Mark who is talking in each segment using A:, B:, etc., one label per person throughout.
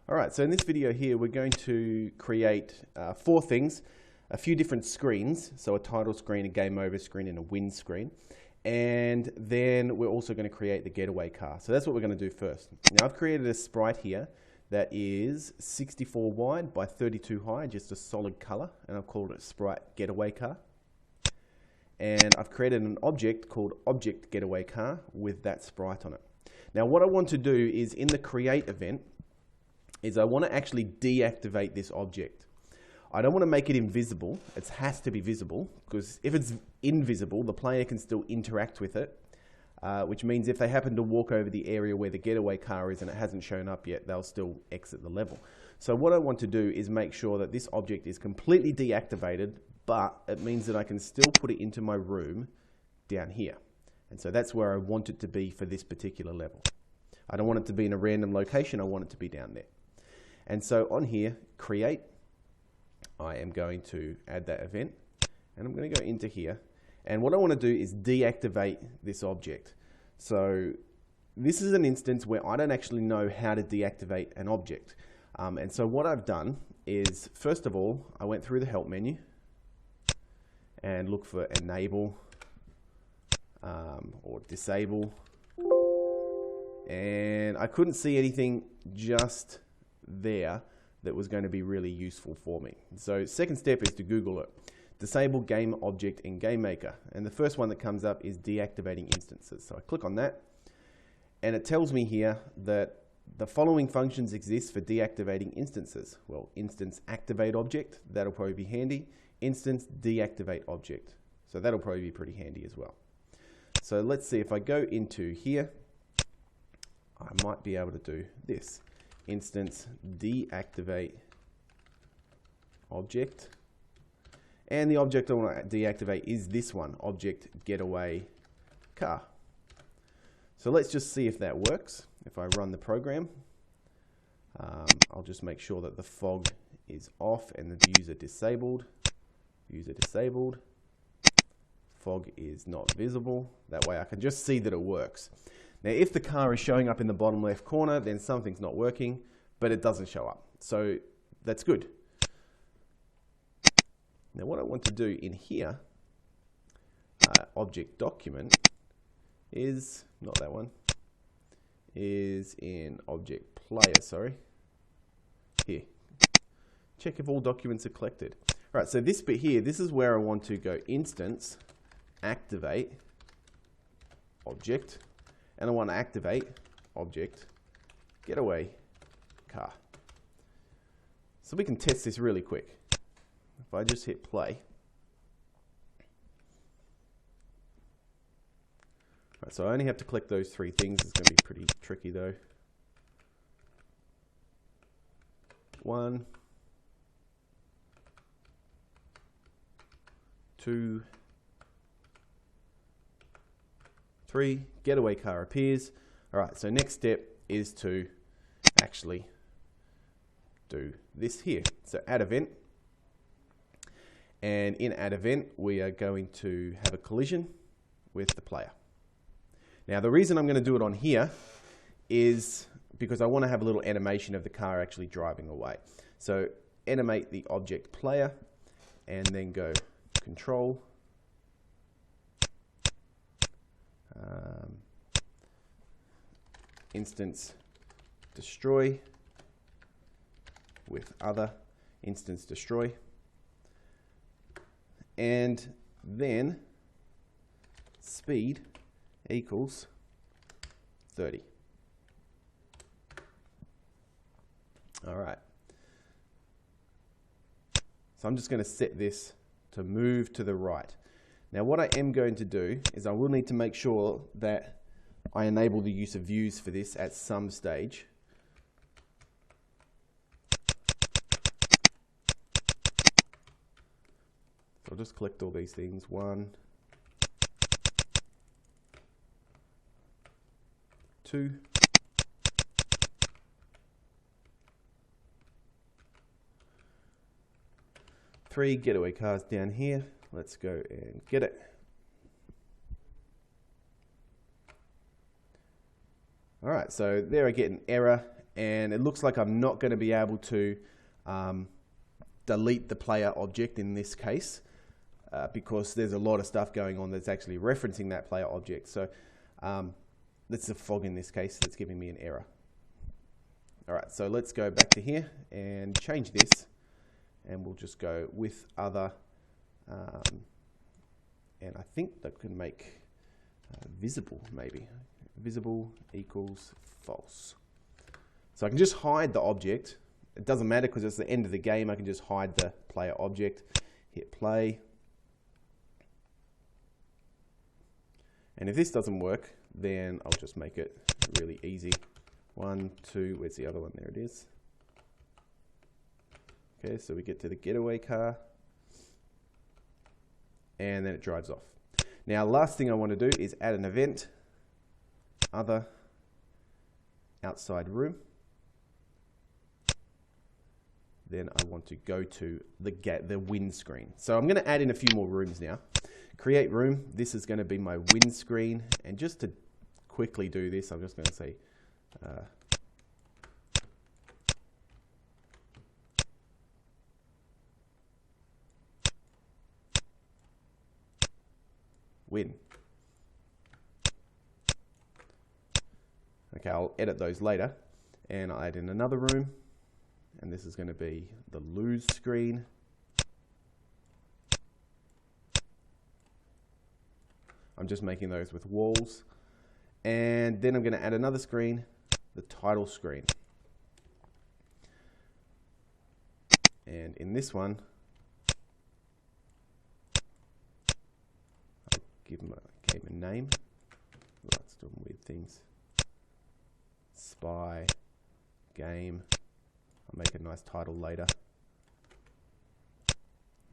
A: All right, so in this video here, we're going to create 4 things, a few different screens, so a title screen, a game over screen, and a win screen. And then we're also going to create the getaway car. So that's what we're going to do first. Now I've created a sprite here that is 64 wide by 32 high, just a solid color, and I've called it sprite getaway car. And I've created an object called object getaway car with that sprite on it. Now what I want to do is in the create event, is I want to actually deactivate this object. I don't want to make it invisible. It has to be visible, because if it's invisible, the player can still interact with it, which means if they happen to walk over the area where the getaway car is and it hasn't shown up yet, they'll still exit the level. So what I want to do is make sure that this object is completely deactivated, but it means that I can still put it into my room down here. And so that's where I want it to be for this particular level. I don't want it to be in a random location, I want it to be down there. And so on here, create, I am going to add that event, and I'm going to go into here. And what I want to do is deactivate this object. So this is an instance where I don't actually know how to deactivate an object. And so what I've done is, first of all, I went through the help menu and looked for enable or disable. And I couldn't see anything just there that was going to be really useful for me. So second step is to Google it. Disable game object in GameMaker. And the first one that comes up is deactivating instances. So I click on that, and it tells me here that the following functions exist for deactivating instances. Well, instance activate object, that'll probably be handy. Instance deactivate object. So that'll probably be pretty handy as well. So let's see, if I go into here, I might be able to do this. Instance deactivate object, and the object I want to deactivate is this one, object getaway car. So let's just see if that works. If I run the program, I'll just make sure that the fog is off and the user disabled. User disabled. Fog is not visible. That way I can just see that it works. Now, if the car is showing up in the bottom left corner, then something's not working, but it doesn't show up. So that's good. Now, what I want to do in here, object document, is, not that one, is in object player, sorry. Here. Check if all documents are collected. All right, so this bit here, this is where I want to go instance, activate, object, and I want to activate object getaway car. So we can test this really quick. If I just hit play. Right, so I only have to click those 3 things. It's going to be pretty tricky though. 1, 2, 3, getaway car appears. All right, so next step is to actually do this here. So add event. And in add event, we are going to have a collision with the player. Now, the reason I'm going to do it on here is because I want to have a little animation of the car actually driving away. So animate the object player and then go control. Instance destroy with other instance destroy, and then speed equals 30. All right. So I'm just going to set this to move to the right. Now what I am going to do is I will need to make sure that I enable the use of views for this at some stage. So I'll just collect all these things. 1, 2, 3, getaway cars down here. Let's go and get it. All right, so there I get an error And it looks like I'm not going to be able to delete the player object in this case because there's a lot of stuff going on that's actually referencing that player object. So that's a fog in this case that's giving me an error. All right, so let's go back to here and change this, and we'll just go with other, and I think that could make visible, maybe. Visible equals false. So I can just hide the object. It doesn't matter because it's the end of the game. I can just hide the player object, hit play. And if this doesn't work, then I'll just make it really easy. 1, 2, where's the other one? There it is. Okay, so we get to the getaway car, and then it drives off. Now, last thing I want to do is add an event, other, outside room. Then I want to go to the win screen. So I'm going to add in a few more rooms now. Create room. This is going to be my win screen. And just to quickly do this, I'm just going to say win. Okay, I'll edit those later. And I'll add in another room. And this is going to be the lose screen. I'm just making those with walls. And then I'm going to add another screen, the title screen. And in this one, I'll give him a game and name. Right, it's doing weird things. Spy, game. I'll make a nice title later.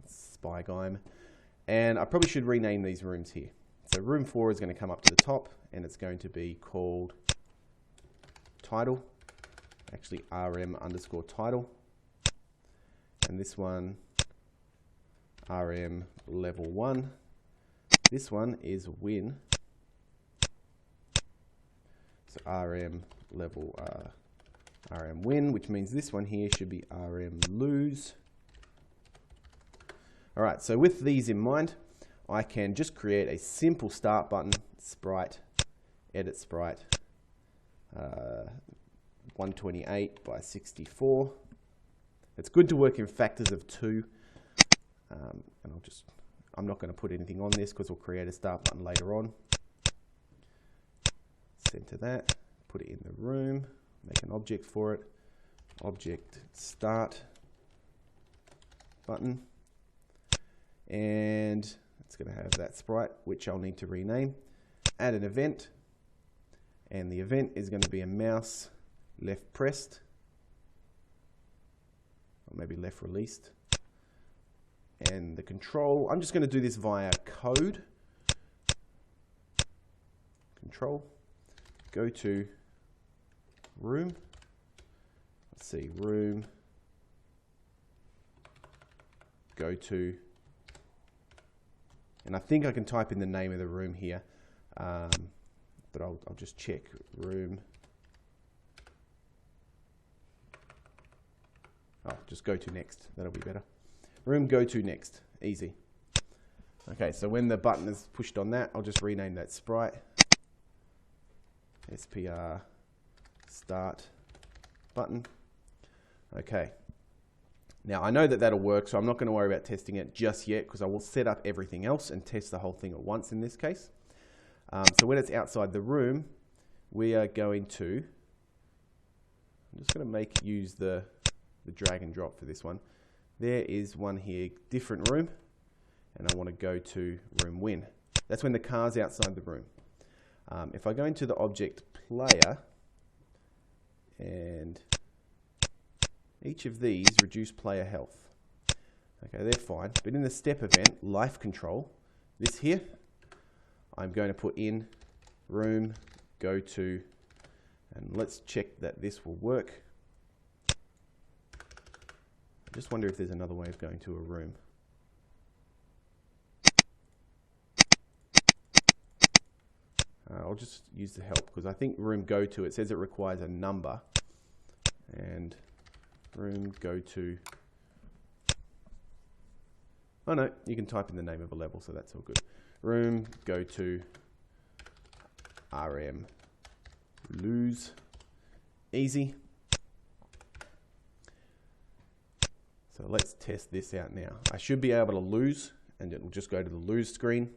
A: Spy game. And I probably should rename these rooms here. So room 4 is going to come up to the top, and it's going to be called title, actually RM_title. And this one, RM level 1. This one is win. So RM level RM win, which means this one here should be RM lose. All right, so with these in mind, I can just create a simple start button, sprite, edit sprite, 128 by 64. It's good to work in factors of 2. And I'm not going to put anything on this because we'll create a start button later on. Center that, put it in the room, make an object for it, object start button, and it's going to have that sprite, which I'll need to rename. Add an event, and the event is going to be a mouse left pressed, or maybe left released. And the control, I'm just going to do this via code. Control, go to room. Let's see, room, go to, and I think I can type in the name of the room here, but I'll just check room. Oh, just go to next, that'll be better. Room go to next, easy. Okay, so when the button is pushed on that, I'll just rename that sprite. SPR start button. Okay. Now I know that that'll work, so I'm not going to worry about testing it just yet because I will set up everything else and test the whole thing at once in this case. So when it's outside the room, we are going to, I'm just going to use the drag and drop for this one. There is one here, different room, and I want to go to room win. That's when the car's outside the room. If I go into the object player, and each of these reduce player health. Okay, they're fine. But in the step event, life control, this here, I'm going to put in room, go to, and let's check that this will work. I just wonder if there's another way of going to a room. I'll just use the help because I think room go to, it says it requires a number. and room go to, oh no, you can type in the name of a level, so that's all good. Room go to RM lose, easy. So let's test this out now. I should be able to lose, and it will just go to the lose screen.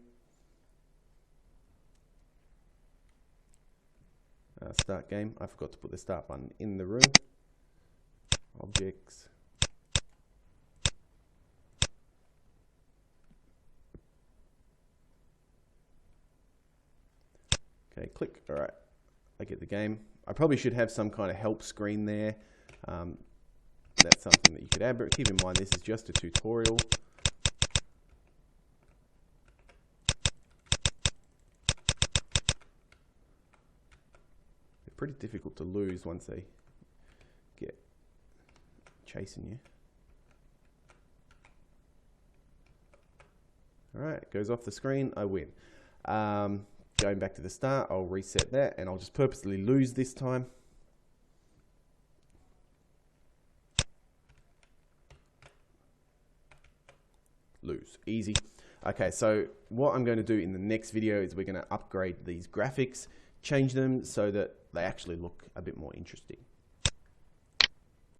A: Start game. I forgot to put the start button in the room. Objects. Okay, click. All right, I get the game. I probably should have some kind of help screen there. That's something that you could add, but keep in mind this is just a tutorial. They're pretty difficult to lose once they get chasing you. All right, it goes off the screen, I win. Going back to the start, I'll reset that, and I'll just purposely lose this time. Lose, easy. Okay, so what I'm going to do in the next video is we're going to upgrade these graphics, change them so that they actually look a bit more interesting.